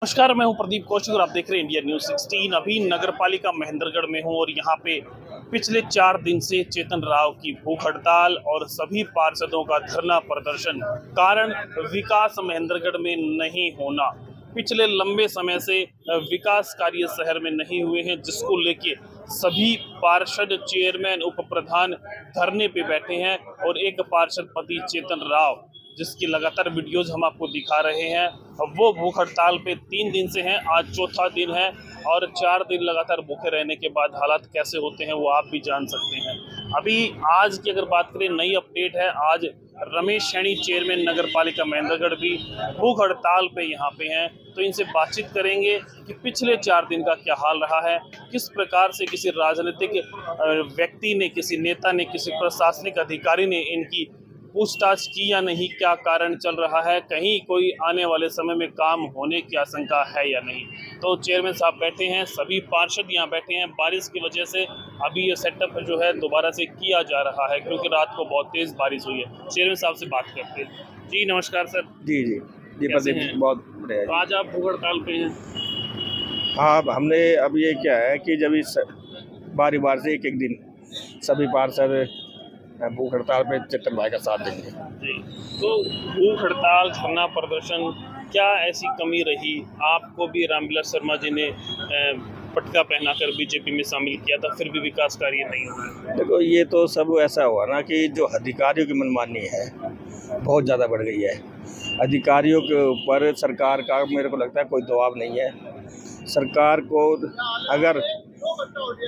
नमस्कार, मैं हूं प्रदीप कौशिक और आप देख रहे हैं इंडिया न्यूज 16। अभी नगर पालिका महेंद्रगढ़ में हूं और यहां पे पिछले 4 दिन से चेतन राव की भूख हड़ताल और सभी पार्षदों का धरना प्रदर्शन। कारण विकास महेंद्रगढ़ में नहीं होना। पिछले लंबे समय से विकास कार्य शहर में नहीं हुए हैं, जिसको लेके सभी पार्षद, चेयरमैन, उप प्रधान धरने पे बैठे हैं। और एक पार्षद पति चेतन राव, जिसकी लगातार वीडियोज हम आपको दिखा रहे हैं, वो भूख हड़ताल पे 3 दिन से हैं। आज चौथा दिन है और 4 दिन लगातार भूखे रहने के बाद हालात कैसे होते हैं वो आप भी जान सकते हैं। अभी आज की अगर बात करें, नई अपडेट है। आज रमेश सैनी, चेयरमैन नगर पालिका महेंद्रगढ़, भी भूख हड़ताल पे यहाँ पे हैं। तो इनसे बातचीत करेंगे कि पिछले 4 दिन का क्या हाल रहा है, किस प्रकार से किसी राजनीतिक व्यक्ति ने, किसी नेता ने, किसी प्रशासनिक अधिकारी ने इनकी पूछताछ की या नहीं, क्या कारण चल रहा है, कहीं कोई आने वाले समय में काम होने की आशंका है या नहीं। तो चेयरमैन साहब बैठे हैं, सभी पार्षद यहाँ बैठे हैं। बारिश की वजह से अभी ये सेटअप जो है दोबारा से किया जा रहा है, क्योंकि रात को बहुत तेज बारिश हुई है। चेयरमैन साहब से बात करते हैं। जी नमस्कार सर। जी जी जी प्रदीप, बहुत बढ़िया। तो आज आप भूख हड़ताल पे हैं? हाँ, हमने अब ये क्या है कि जब इस बारी बार से एक एक दिन सभी पार्षद भूख हड़ताल पे चेतन भाई का साथ देंगे। जी, तो भूख हड़ताल, धरना प्रदर्शन, क्या ऐसी कमी रही? आपको भी रामविलास शर्मा जी ने पटका पहनाकर बीजेपी में शामिल किया था, फिर भी विकास कार्य नहीं हुआ। देखो, ये तो सब ऐसा हुआ ना कि जो अधिकारियों की मनमानी है बहुत ज़्यादा बढ़ गई है। अधिकारियों के ऊपर सरकार का मेरे को लगता है कोई दबाव नहीं है। सरकार को अगर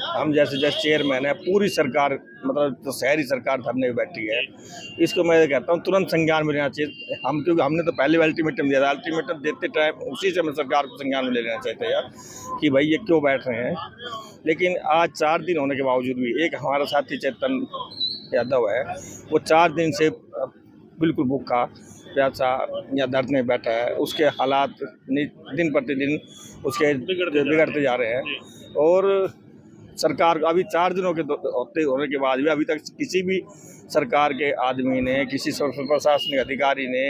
हम जैसे चेयरमैन है, पूरी सरकार मतलब तो शहरी सरकार धरने में बैठी है, इसको मैं कहता हूँ तुरंत संज्ञान में लेना चाहिए। क्योंकि हमने तो पहले अल्टीमेटम दिया था, अल्टीमेटम देते टाइम उसी से हमें सरकार को संज्ञान में ले लेना चाहिए यार कि भाई ये क्यों बैठ रहे हैं। लेकिन आज 4 दिन होने के बावजूद भी एक हमारा साथी चेतन यादव है, वो 4 दिन से बिल्कुल भूखा प्यासा या दर्द में बैठा है। उसके हालात दिन प्रतिदिन उसके बिगड़ते जा रहे हैं। और सरकार अभी 4 दिनों के होने के बाद भी अभी तक किसी भी सरकार के आदमी ने, किसी प्रशासनिक अधिकारी ने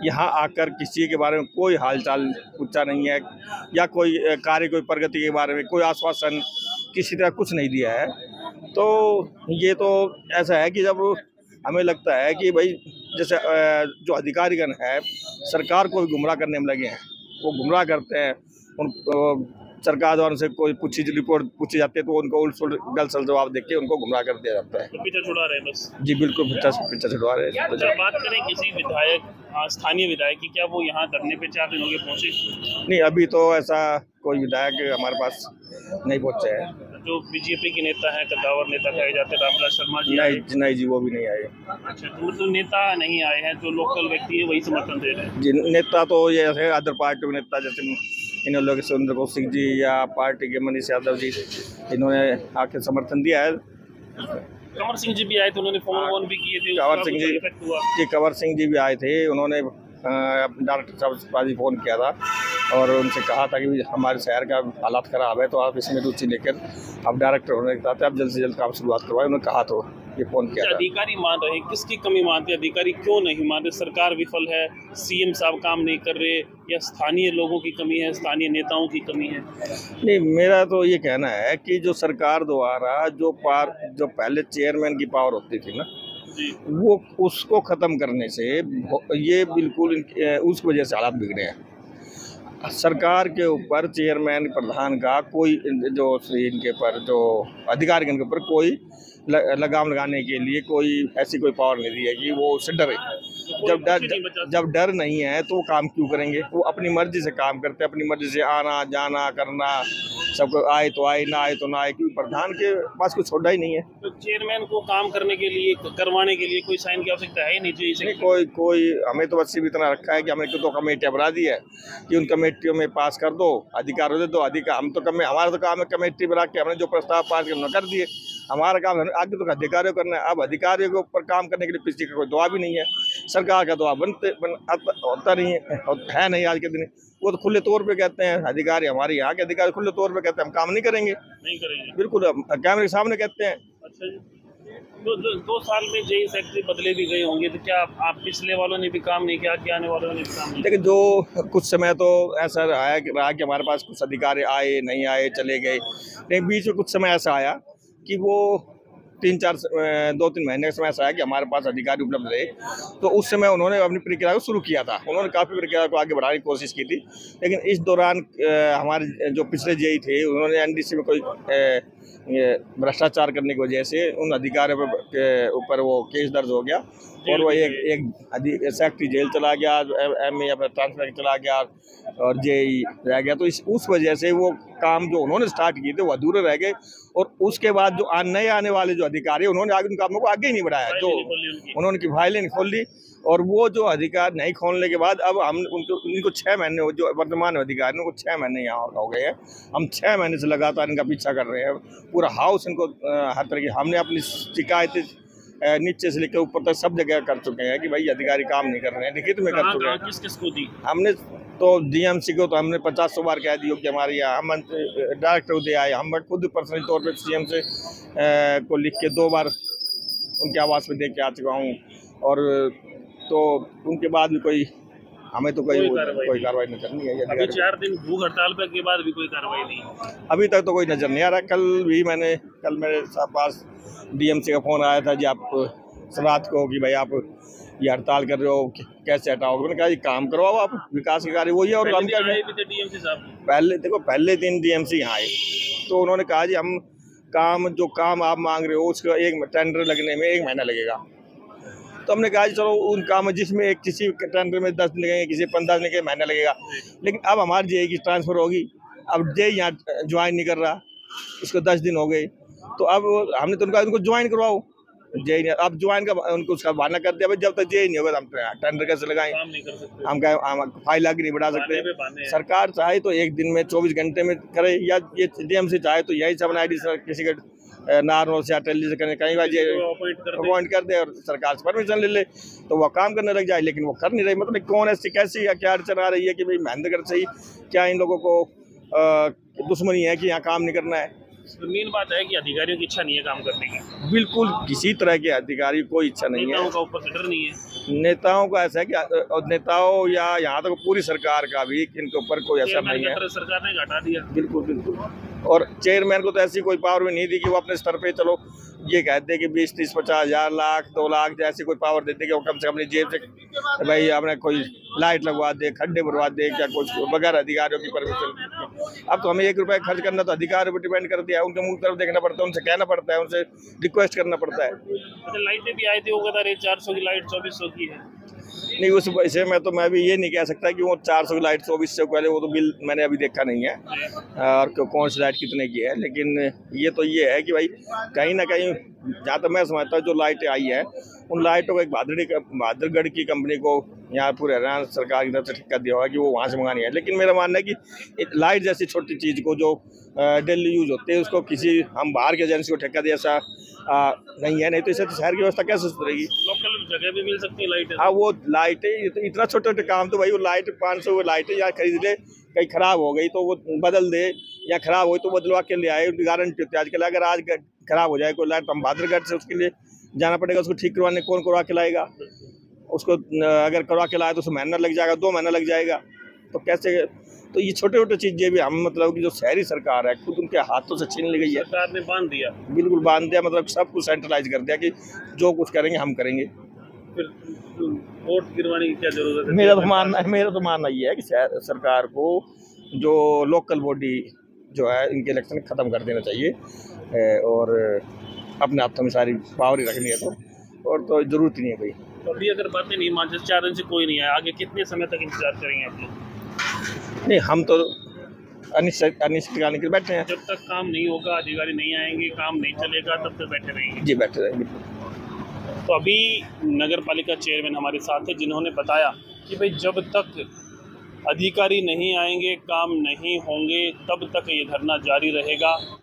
यहाँ आकर किसी के बारे में कोई हालचाल पूछा नहीं है, या कोई कार्य, कोई प्रगति के बारे में कोई आश्वासन किसी तरह कुछ नहीं दिया है। तो ये तो ऐसा है कि जब हमें लगता है कि भाई जैसे जो अधिकारीगण है सरकार को भी गुमराह करने में लगे हैं। वो गुमराह करते हैं, उन सरकार द्वारा से कोई रिपोर्ट पूछी जाती है तो उनको गलत जवाब देके उनको गुमराह कर दिया जाता है। तो पीछा छुड़ा रहे बस। जी बिल्कुल, पीछा छुड़वा रहे हैं। अच्छा, बात करें किसी विधायक, स्थानीय विधायक की, क्या वो यहाँ धरने पे 4 दिन हो गए पहुँचे? नहीं, अभी तो ऐसा कोई विधायक हमारे पास नहीं पहुँचे हैं। जो बीजेपी के नेता है, कद्दावर नेता कहे जाते हैं, रामविलास शर्मा जी, नहीं जी, वो भी नहीं आए। अच्छा, तो मतलब नेता नहीं आए हैं, जो लोकल व्यक्ति है वही समर्थन दे रहे हैं? जी, नेता तो ये है अदर पार्टी के नेता, जैसे इन लोग सुरेंद्र कौर सिंह जी या पार्टी के मनीष यादव जी, इन्होंने आके समर्थन दिया है। कंवर सिंह जी भी आए थे, उन्होंने फोन भी किए थे। कंवर सिंह जी भी आए थे, उन्होंने डायरेक्टर साहब से फ़ोन किया था और उनसे कहा था कि हमारे शहर का हालात ख़राब है, तो आप इसमें रुचि लेकर आप डायरेक्टर होने के चाहते हैं, आप जल्द से जल्द काम शुरुआत करवाएं। उन्होंने कहा तो ये फ़ोन किया था। अधिकारी मान रहे, किसकी कमी मानते हैं? अधिकारी क्यों नहीं मान रहे? सरकार विफल है, सीएम साहब काम नहीं कर रहे, या स्थानीय लोगों की कमी है, स्थानीय नेताओं की कमी है? नहीं, मेरा तो ये कहना है कि जो सरकार द्वारा जो पहले चेयरमैन की पावर होती थी ना, वो उसको ख़त्म करने से ये बिल्कुल उस वजह से हालात बिगड़े हैं। सरकार के ऊपर चेयरमैन, प्रधान का कोई जो इनके ऊपर जो अधिकारी के ऊपर कोई लगाम लगाने के लिए कोई ऐसी कोई पावर नहीं दी है कि वो उससे डरे। जब डर नहीं है तो वो काम क्यों करेंगे? वो अपनी मर्जी से काम करते हैं, अपनी मर्जी से आना जाना करना, सबको आए तो आए, ना आए तो ना आए, क्योंकि प्रधान के पास कुछ छोड़ा ही नहीं है। तो चेयरमैन को काम करने के लिए, करवाने के लिए कोई साइन की आवश्यकता है ही नहीं चाहिए? कोई हमें तो बस इतना रखा है कि हमें तो कमेटियाँ बना दी है कि उन कमेटियों में पास कर दो, अधिकार दे दो। हम तो हमारा तो काम है कमेटी बना के हमने जो प्रस्ताव पास कर दिए, हमारा काम है। आगे तो अधिकारियों करना है। अब अधिकारियों के ऊपर काम करने के लिए किसी का कोई दबाव भी नहीं है, सरकार का दबाव होता नहीं है नहीं आज के दिन। वो तो खुले तौर पे कहते हैं, अधिकारी हमारे यहाँ के अधिकारी खुले तौर पे कहते हैं हम काम नहीं करेंगे। नहीं करेंगे, बिल्कुल कैमरे के सामने कहते हैं। अच्छा जी। दो साल में जेई सेक्रेटरी बदले भी गए होंगे, तो क्या आप पिछले वालों ने भी काम नहीं किया, कि आने वालों ने भी काम नहीं किया? लेकिन जो कुछ समय तो ऐसा रहा कि हमारे पास कुछ अधिकारी आए नहीं आए चले गए, लेकिन बीच में कुछ समय ऐसा आया कि वो 2-3 महीने का समय ऐसा आया कि हमारे पास अधिकारी उपलब्ध रहे, तो उस समय उन्होंने अपनी प्रक्रिया को शुरू किया था। उन्होंने काफ़ी प्रक्रिया को आगे बढ़ाने की कोशिश की थी, लेकिन इस दौरान हमारे जो पिछले जेई थे उन्होंने एनडीसी में कोई भ्रष्टाचार करने की वजह से उन अधिकारियों के ऊपर वो केस दर्ज हो गया और वो एक सेक्रेटरी जेल चला गया, एमए अपना ट्रांसफर चला गया और जेई रह गया। तो उस वजह से वो काम जो उन्होंने स्टार्ट किए थे वो अधूरे रह गए और उसके बाद जो नए आने वाले जो अधिकारी उन्होंने आगे उन कामों को आगे ही नहीं बढ़ाया, जो उन्होंने उनकी फाइलें नहीं खोल ली। और वो जो अधिकार नहीं खोलने के बाद अब हम उनको 6 महीने जो वर्तमान अधिकारी उनको 6 महीने यहाँ हो गए हैं। हम 6 महीने से लगातार इनका पीछा कर रहे हैं, पूरा हाउस इनको हर तरह की हमने अपनी शिकायतें नीचे से लेकर ऊपर तक सब जगह कर चुके हैं कि भाई अधिकारी काम नहीं कर रहे हैं, लिखित में कर चुके हैं। किस को दी हमने तो डीएमसी को तो हमने 50 बार कह दिया कि हमारे यहाँ हम डायरेक्टर उदय आए, हम खुद पर्सनल तौर पर सीएम से को लिख के 2 बार उनके आवास में दे के आ चुका हूँ और तो उनके बाद भी कोई हमें तो कोई कार्रवाई नहीं करनी है। अभी 4 दिन भूख हड़ताल पर के बाद भी कोई कार्रवाई नहीं, अभी तक तो कोई नजर नहीं आ रहा। कल मेरे पास डीएमसी का फोन आया था जी आप रात को कि भाई आप ये हड़ताल कर रहे हो कैसे हटाओगे। मैंने कहा ये काम करवाओ आप, विकास के कार्य वही है और हम क्या डीएमसी साहब पहले दिन डीएमसी यहाँ आए तो उन्होंने कहा जी हम जो काम आप मांग रहे हो उसका एक टेंडर लगने में 1 महीना लगेगा। तो हमने कहा चलो उन काम जिसमें किसी टेंडर में 10 दिन लगेंगे, किसी 15 दिन के महीना लगेगा, लेकिन अब हमारी जेई की ट्रांसफ़र होगी, अब जेई यहाँ ज्वाइन नहीं कर रहा, उसको 10 दिन हो गए, तो अब हमने तो उनको ज्वाइन करवाओ, जेई नहीं अब ज्वाइन का उनको उसका बहाना कर दिया भाई जब तक जेई नहीं होगा तो हम टेंडर कैसे लगाएं, हम फाइल आगे नहीं बढ़ा सकते। सरकार चाहे तो एक दिन में 24 घंटे में करे या ये डीएमसी चाहे तो यही सब ID किसी के नारनौल से दिल्ली से करने कहीं अपॉइंट कर दे और सरकार से परमिशन ले ले तो वो काम करने लग जाए, लेकिन वो कर नहीं रही। मतलब कौन ऐसी कैसी या क्या अड़चन आ रही है कि भाई महेंद्रगढ़ से ही क्या इन लोगों को दुश्मनी है कि यहाँ काम नहीं करना है। मेन बात है कि अधिकारियों की इच्छा नहीं है काम करने की, बिल्कुल किसी तरह के अधिकारी कोई इच्छा नहीं है, नेताओं का ऊपर से डर नहीं है। नेताओं का ऐसा है कि नेताओं या यहाँ तक पूरी सरकार का भी इनके ऊपर कोई असर नहीं है। सरकार ने घटा दिया बिल्कुल और चेयरमैन को तो ऐसी कोई पावर भी नहीं दी कि वो अपने स्तर पे चलो ये कहते कि 20, 30, 50 हज़ार लाख 2 लाख जैसी कोई पावर देते कि वो कम से कम अपनी जेब से भाई हमने कोई लाइट लगवा दे, खड्डे भरवा दे, क्या कुछ बगैर अधिकारियों की परमिशन। अब तो हमें 1 रुपया खर्च करना तो अधिकारियों पर डिपेंड कर दिया, उनके मुंह की तरफ देखना पड़ता है, उनसे कहना पड़ता है, उनसे रिक्वेस्ट करना पड़ता है। अच्छा लाइटें भी आई थी वो कहता 400 की लाइट 2400 की है नहीं, उस वैसे मैं भी ये नहीं कह सकता कि वो 400 की लाइट 2400 पहले वो तो बिल मैंने अभी देखा नहीं है और कौन सी लाइट कितने की है, लेकिन ये तो ये है कि भाई कहीं ना कहीं जहाँ तक मैं समझता हूँ जो लाइटें आई है उन लाइटों को एक बहादुरगढ़ की कंपनी को यहाँ पूरे हरियाणा सरकार की तरफ से ठेका दिया हुआ है कि वो वहाँ से मंगानी है। लेकिन मेरा मानना है कि एक लाइट जैसी छोटी चीज़ को जो डेली यूज होते हैं उसको किसी हम बाहर की एजेंसी को ठेका दिया ऐसा नहीं है, नहीं तो इससे तो शहर की व्यवस्था कैसे सुधरेगी। लोकल जगह भी मिल सकती है लाइट। हाँ वो लाइटें इतना छोटे छोटे काम तो भाई वो लाइट 500 लाइटें या खरीद ले, कहीं ख़राब हो गई तो वो बदल दे या ख़राब हो तो बदलवा के ले आए, उनकी गारंटी होती है। आजकल अगर आज ख़राब हो जाए कोई लाइट तो हम बहादुरगढ़ से उसके लिए जाना पड़ेगा, उसको ठीक करवाने कौन करवा के लाएगा, उसको अगर करवा के लाए तो उसको महीना लग जाएगा, 2 महीना लग जाएगा, तो कैसे। तो ये छोटे छोटे चीज़ें भी हम मतलब कि जो शहरी सरकार है खुद उनके हाथों से छीन ली गई है। सरकार ने बांध दिया, बिल्कुल बांध दिया, मतलब सब कुछ सेंट्रलाइज कर दिया कि जो कुछ करेंगे हम करेंगे। फिर वोट गिरवाने की क्या जरूरत है। मेरा तो मानना ये है कि सरकार को जो लोकल बॉडी जो है इनके इलेक्शन ख़त्म कर देना चाहिए और अपने आप में सारी पावर ही रखनी है और तो जरूरत ही नहीं है कोई। तो अभी अगर बातें नहीं मानते 4 दिन से कोई नहीं आया, आगे कितने समय तक इंतजार करेंगे आप लोग। नहीं हम तो अनिश्चितकाल के बैठे हैं, जब तक काम नहीं होगा अधिकारी नहीं आएंगे काम नहीं चलेगा तब तक बैठे रहेंगे। जी बैठे रहेंगे। तो अभी नगर पालिका चेयरमैन हमारे साथ है जिन्होंने बताया कि भाई जब तक अधिकारी नहीं आएंगे काम नहीं होंगे तब तक ये धरना जारी रहेगा।